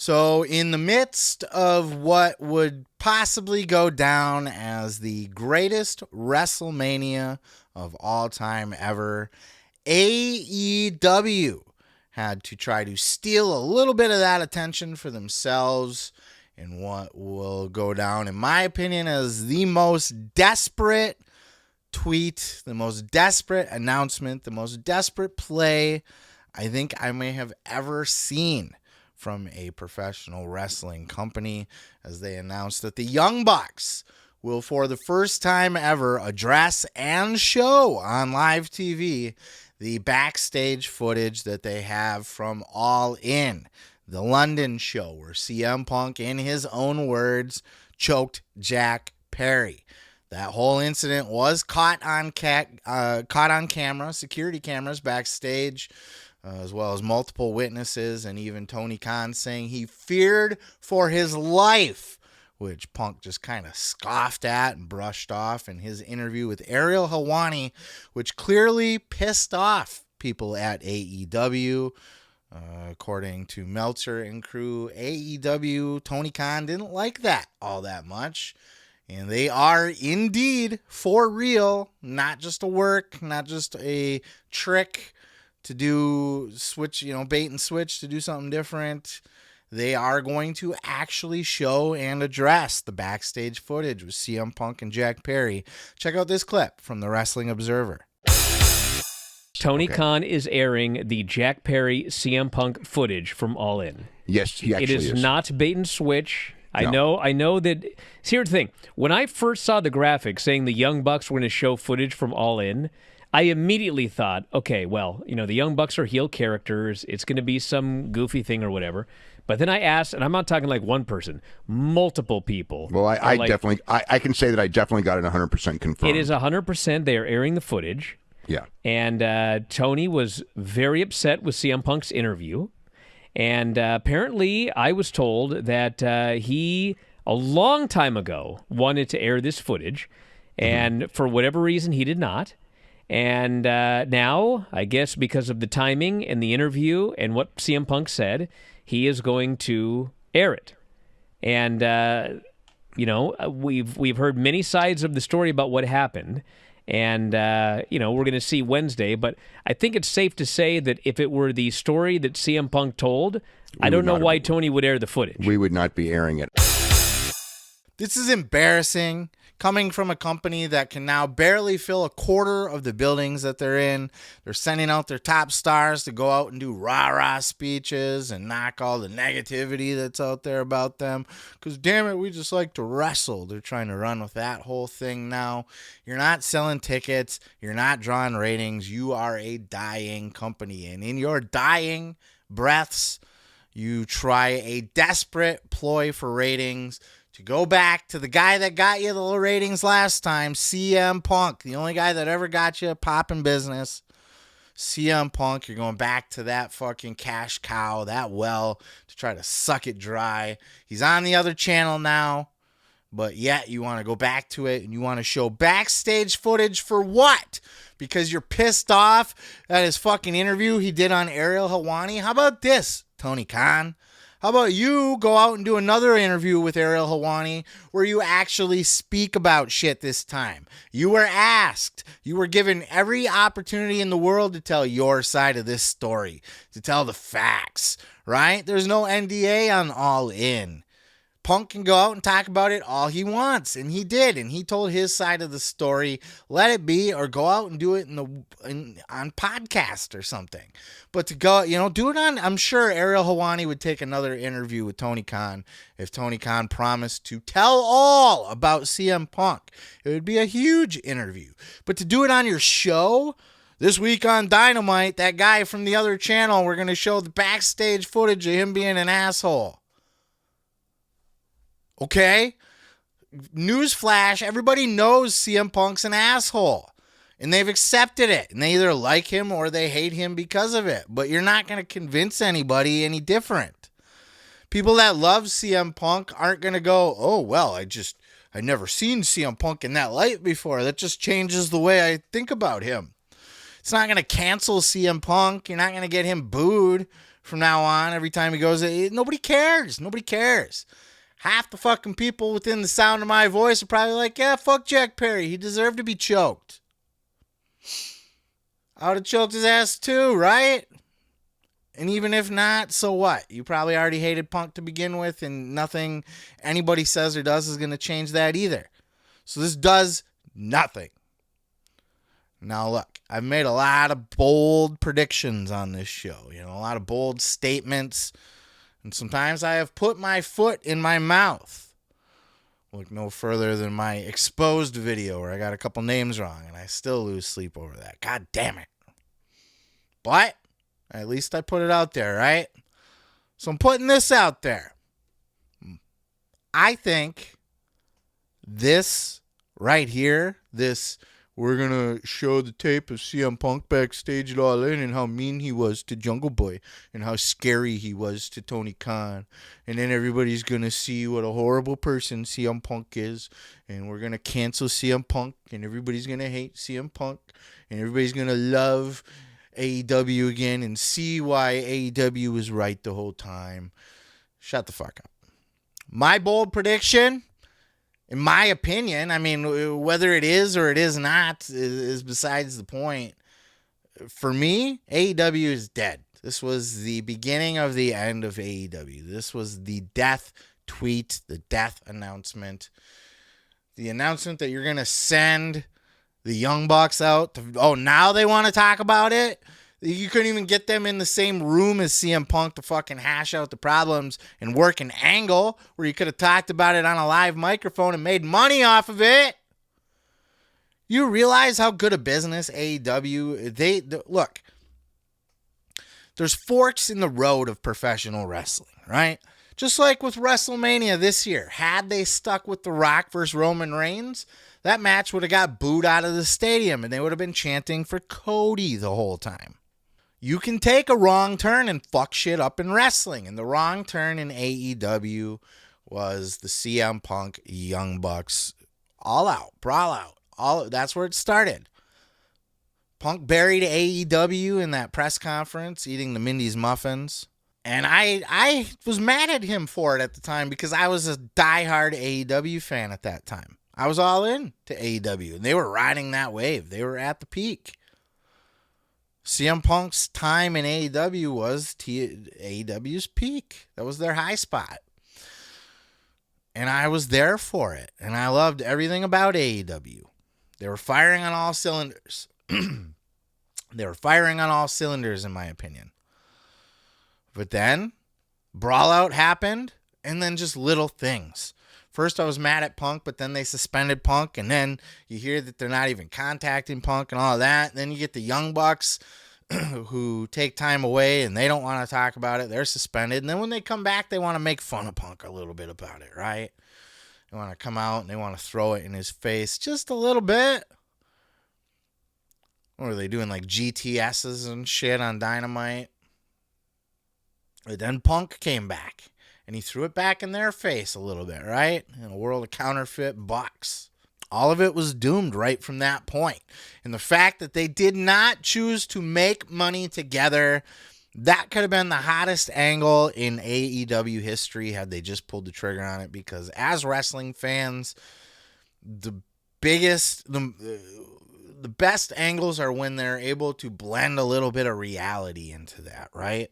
So in the midst of what would possibly go down as the greatest WrestleMania of all time ever, AEW had to try to steal a little bit of that attention for themselves in what will go down, in my opinion, as the most desperate tweet, the most desperate announcement, the most desperate play I think I may have ever seen from a professional wrestling company, as they announced that the Young Bucks will, for the first time ever, address and show on live TV the backstage footage that they have from All In, the London show, where CM Punk, in his own words, choked Jack Perry. That whole incident was caught on camera, security cameras backstage, as well as multiple witnesses, and even Tony Khan saying he feared for his life, which Punk just kind of scoffed at and brushed off in his interview with Ariel Helwani, which clearly pissed off people at AEW. According to Meltzer and crew, AEW, Tony Khan didn't like that all that much. And they are indeed for real, not just a work, not just a trick to do switch, bait and switch to do something different. They are going to actually show and address the backstage footage with CM Punk and Jack Perry. Check out this clip from the Wrestling Observer. Tony Khan is airing the Jack Perry CM Punk footage from All In. Yes, he actually is. It is not bait and switch. No. I know that. See, here's the thing. When I first saw the graphic saying the Young Bucks were going to show footage from All In, I immediately thought, okay, well, the Young Bucks are heel characters. It's going to be some goofy thing or whatever. But then I asked, and I'm not talking like one person, multiple people. Well, I can say that I definitely got it 100% confirmed. It is 100%. They are airing the footage. Yeah. And Tony was very upset with CM Punk's interview. And apparently I was told that he, a long time ago, wanted to air this footage. And for whatever reason, he did not. And now, I guess because of the timing and the interview and what CM Punk said, he is going to air it. And, we've heard many sides of the story about what happened. And, we're going to see Wednesday. But I think it's safe to say that if it were the story that CM Punk told, I don't know why Tony would air the footage. We would not be airing it. This is embarrassing, coming from a company that can now barely fill a quarter of the buildings that they're in. They're sending out their top stars to go out and do rah-rah speeches and knock all the negativity that's out there about them. Because, damn it, we just like to wrestle. They're trying to run with that whole thing now. You're not selling tickets. You're not drawing ratings. You are a dying company. And in your dying breaths, you try a desperate ploy for ratings to go back to the guy that got you the ratings last time, CM Punk, the only guy that ever got you a poppin' business. CM Punk, you're going back to that fucking cash cow, that well, to try to suck it dry. He's on the other channel now, but yet you want to go back to it and you want to show backstage footage for what? Because you're pissed off at his fucking interview he did on Ariel Helwani? How about this, Tony Khan? How about you go out and do another interview with Ariel Helwani where you actually speak about shit this time? You were asked. You were given every opportunity in the world to tell your side of this story, to tell the facts, right? There's no NDA on All In. Punk can go out and talk about it all he wants, and he did, and he told his side of the story. Let it be, or go out and do it on podcast or something. But to go, do it on. I'm sure Ariel Helwani would take another interview with Tony Khan if Tony Khan promised to tell all about CM Punk. It would be a huge interview. But to do it on your show this week on Dynamite, that guy from the other channel, we're going to show the backstage footage of him being an asshole. Okay? Newsflash, everybody knows CM Punk's an asshole. And they've accepted it. And they either like him or they hate him because of it. But you're not going to convince anybody any different. People that love CM Punk aren't going to go, oh, well, I never seen CM Punk in that light before. That just changes the way I think about him. It's not going to cancel CM Punk. You're not going to get him booed from now on. Every time he goes, nobody cares. Nobody cares. Half the fucking people within the sound of my voice are probably like, yeah, fuck Jack Perry. He deserved to be choked. I would have choked his ass too, right? And even if not, so what? You probably already hated Punk to begin with, and nothing anybody says or does is going to change that either. So this does nothing. Now look, I've made a lot of bold predictions on this show. A lot of bold statements. And sometimes I have put my foot in my mouth. Look no further than my exposed video where I got a couple names wrong and I still lose sleep over that. God damn it. But at least I put it out there, right? So I'm putting this out there. I think this right here, we're going to show the tape of CM Punk backstage at All In and how mean he was to Jungle Boy and how scary he was to Tony Khan. And then everybody's going to see what a horrible person CM Punk is. And we're going to cancel CM Punk and everybody's going to hate CM Punk. And everybody's going to love AEW again and see why AEW was right the whole time. Shut the fuck up. My bold prediction, in my opinion, I mean, whether it is or it is not is besides the point. For me, AEW is dead. This was the beginning of the end of AEW. This was the death tweet, the death announcement. The announcement that you're going to send the Young Bucks out. Now they want to talk about it? You couldn't even get them in the same room as CM Punk to fucking hash out the problems and work an angle where you could have talked about it on a live microphone and made money off of it. You realize how good a business AEW, look, there's forks in the road of professional wrestling, right? Just like with WrestleMania this year. Had they stuck with The Rock versus Roman Reigns, that match would have got booed out of the stadium and they would have been chanting for Cody the whole time. You can take a wrong turn and fuck shit up in wrestling. And the wrong turn in AEW was the CM Punk Young Bucks all out, brawl out. That's where it started. Punk buried AEW in that press conference, eating the Mindy's muffins. And I was mad at him for it at the time because I was a diehard AEW fan at that time. I was all in to AEW, and they were riding that wave. They were at the peak. CM Punk's time in AEW was AEW's peak. That was their high spot. And I was there for it. And I loved everything about AEW. They were firing on all cylinders. They were firing on all cylinders, in my opinion. But then, Brawl Out happened, and then just little things. First, I was mad at Punk, but then they suspended Punk, and then you hear that they're not even contacting Punk and all of that. And then you get the Young Bucks who take time away, and they don't want to talk about it. They're suspended. And then when they come back, they want to make fun of Punk a little bit about it, right? They want to come out, and they want to throw it in his face just a little bit. What are they doing, like GTSs and shit on Dynamite? But then Punk came back. And he threw it back in their face a little bit, right? In a world of counterfeit bucks. All of it was doomed right from that point. And the fact that they did not choose to make money together, that could have been the hottest angle in AEW history had they just pulled the trigger on it. Because as wrestling fans, the best angles are when they're able to blend a little bit of reality into that, right?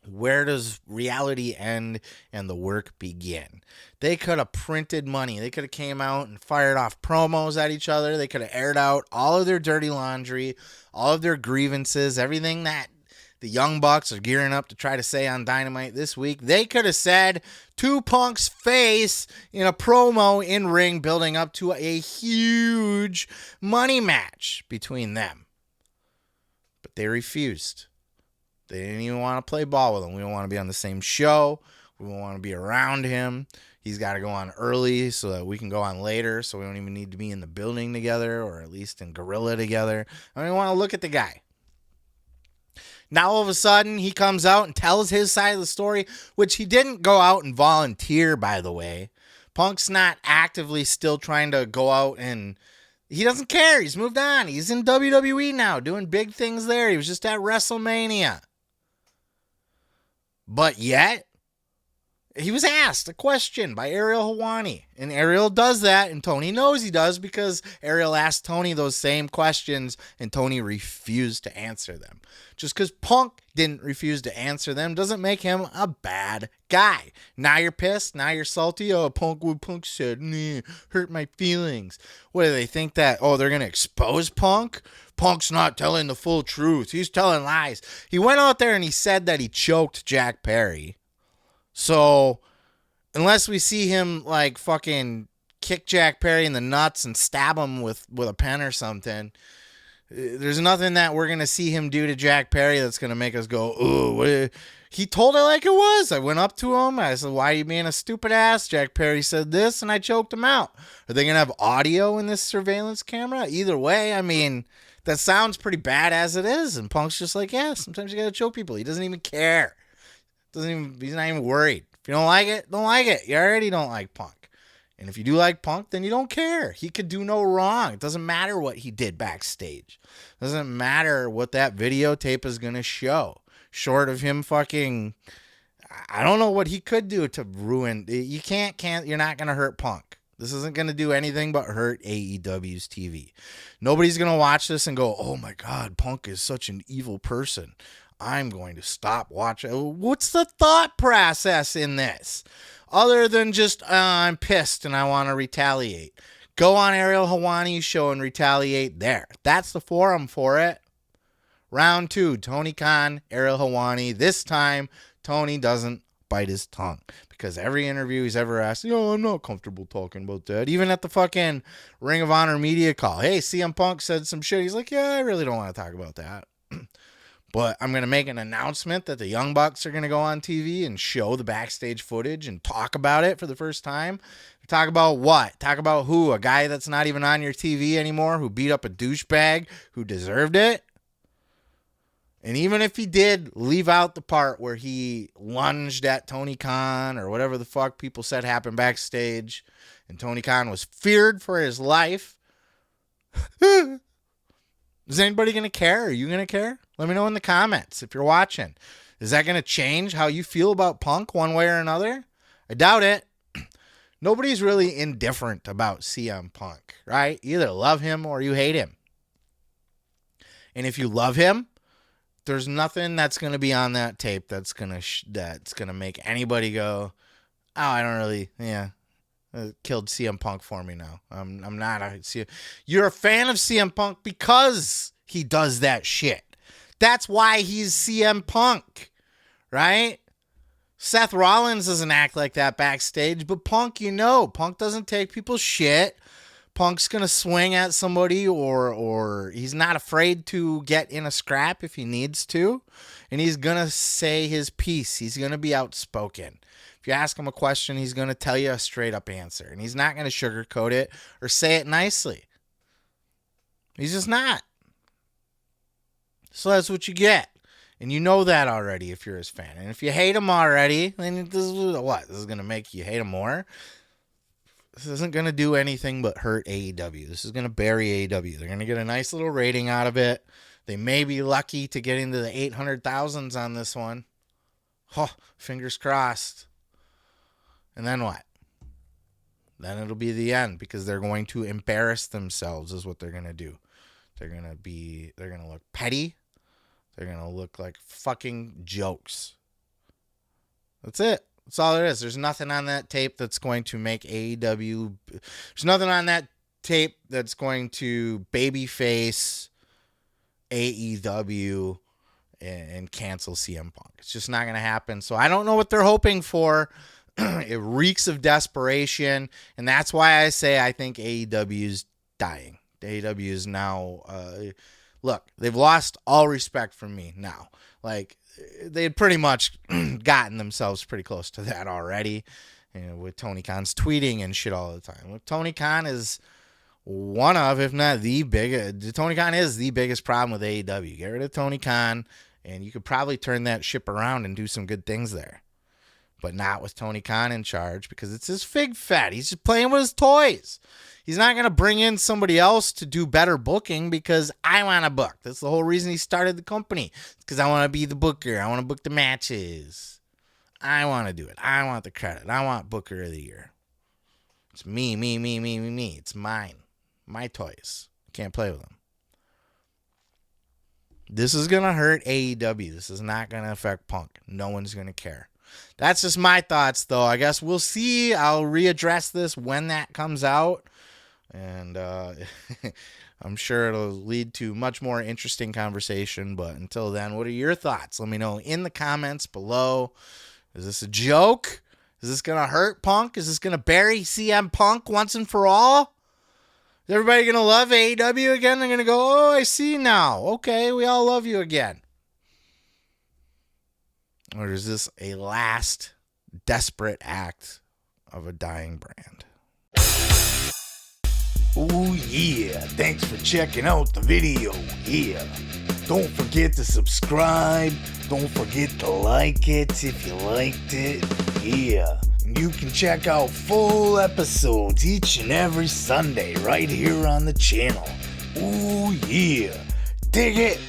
Where does reality end and the work begin? They could have printed money. They could have came out and fired off promos at each other. They could have aired out all of their dirty laundry, all of their grievances, everything that the Young Bucks are gearing up to try to say on Dynamite this week. They could have said to Punk's face in a promo in ring, building up to a huge money match between them. But they refused. They didn't even want to play ball with him. We don't want to be on the same show. We don't want to be around him. He's got to go on early so that we can go on later, so we don't even need to be in the building together or at least in Gorilla together. I don't even want to look at the guy. Now all of a sudden he comes out and tells his side of the story, which he didn't go out and volunteer, by the way. Punk's not actively still trying to go out and... He doesn't care. He's moved on. He's in WWE now doing big things there. He was just at WrestleMania. But yet, he was asked a question by Ariel Helwani, and Ariel does that, and Tony knows he does because Ariel asked Tony those same questions, and Tony refused to answer them. Just because Punk didn't refuse to answer them doesn't make him a bad guy. Now you're pissed. Now you're salty. Oh, what Punk said hurt my feelings. What do they think that? Oh, they're gonna expose Punk? Punk's not telling the full truth. He's telling lies. He went out there and he said that he choked Jack Perry. So, unless we see him, like, fucking kick Jack Perry in the nuts and stab him with a pen or something, there's nothing that we're going to see him do to Jack Perry that's going to make us go, ooh, he told it like it was. I went up to him. I said, why are you being a stupid ass? Jack Perry said this, and I choked him out. Are they going to have audio in this surveillance camera? Either way, I mean, that sounds pretty bad as it is. And Punk's just like, yeah, sometimes you got to choke people. He doesn't even care. He's not even worried. If you don't like it, don't like it. You already don't like Punk. And if you do like Punk, then you don't care. He could do no wrong. It doesn't matter what he did backstage. It doesn't matter what that videotape is going to show. Short of him fucking, I don't know what he could do to ruin. You can't, you're not going to hurt Punk. This isn't going to do anything but hurt AEW's TV. Nobody's going to watch this and go, oh my God, Punk is such an evil person. I'm going to stop watching. What's the thought process in this? Other than just, I'm pissed and I want to retaliate. Go on Ariel Helwani's show and retaliate there. That's the forum for it. Round 2, Tony Khan, Ariel Helwani. This time, Tony doesn't bite his tongue. Because every interview he's ever asked, I'm not comfortable talking about that. Even at the fucking Ring of Honor media call. Hey, CM Punk said some shit. He's like, yeah, I really don't want to talk about that. But I'm going to make an announcement that the Young Bucks are going to go on TV and show the backstage footage and talk about it for the first time. Talk about what? Talk about who? A guy that's not even on your TV anymore who beat up a douchebag who deserved it? And even if he did leave out the part where he lunged at Tony Khan or whatever the fuck people said happened backstage and Tony Khan was feared for his life, is anybody going to care? Are you going to care? Let me know in the comments if you're watching. Is that going to change how you feel about Punk one way or another? I doubt it. Nobody's really indifferent about CM Punk, right? You either love him or you hate him. And if you love him, there's nothing that's going to be on that tape that's going to make anybody go, oh, I don't really, killed CM Punk for me now. I'm not a CM. You're a fan of CM Punk because he does that shit. That's why he's CM Punk, right? Seth Rollins doesn't act like that backstage, but Punk, Punk doesn't take people's shit. Punk's going to swing at somebody or he's not afraid to get in a scrap if he needs to. And he's going to say his piece. He's going to be outspoken. If you ask him a question, he's going to tell you a straight up answer. And he's not going to sugarcoat it or say it nicely. He's just not. So that's what you get. And you know that already if you're his fan. And if you hate him already, then this is what? This is going to make you hate him more? This isn't going to do anything but hurt AEW. This is going to bury AEW. They're going to get a nice little rating out of it. They may be lucky to get into the 800,000s on this one. Oh, fingers crossed. And then what? Then it'll be the end because they're going to embarrass themselves is what they're going to do. They're going to look petty. They're going to look like fucking jokes. That's it. That's all there is. There's nothing on that tape that's going to make AEW. There's nothing on that tape that's going to babyface AEW and cancel CM Punk. It's just not going to happen. So I don't know what they're hoping for. It reeks of desperation. And that's why I say I think AEW is dying. AEW is now, look, they've lost all respect from me now. Like, they had pretty much gotten themselves pretty close to that already, with Tony Khan's tweeting and shit all the time. Look, Tony Khan is one of, if not the biggest, Tony Khan is the biggest problem with AEW. Get rid of Tony Khan, and you could probably turn that ship around and do some good things there. But not with Tony Khan in charge because it's his fig fat. He's just playing with his toys. He's not going to bring in somebody else to do better booking because I want to book. That's the whole reason he started the company. It's because I want to be the booker. I want to book the matches. I want to do it. I want the credit. I want Booker of the Year. It's me. It's mine. My toys. Can't play with them. This is going to hurt AEW. This is not going to affect Punk. No one's going to care. That's just my thoughts, though. I guess we'll see. I'll readdress this when that comes out. And I'm sure it'll lead to much more interesting conversation. But until then, what are your thoughts? Let me know in the comments below. Is this a joke? Is this going to hurt Punk? Is this going to bury CM Punk once and for all? Is everybody going to love AEW again? They're going to go, oh, I see now. Okay, we all love you again. Or is this a last desperate act of a dying brand? Oh, yeah. Thanks for checking out the video. Yeah. Don't forget to subscribe. Don't forget to like it if you liked it. Yeah. You can check out full episodes each and every Sunday right here on the channel. Oh, yeah. Dig it.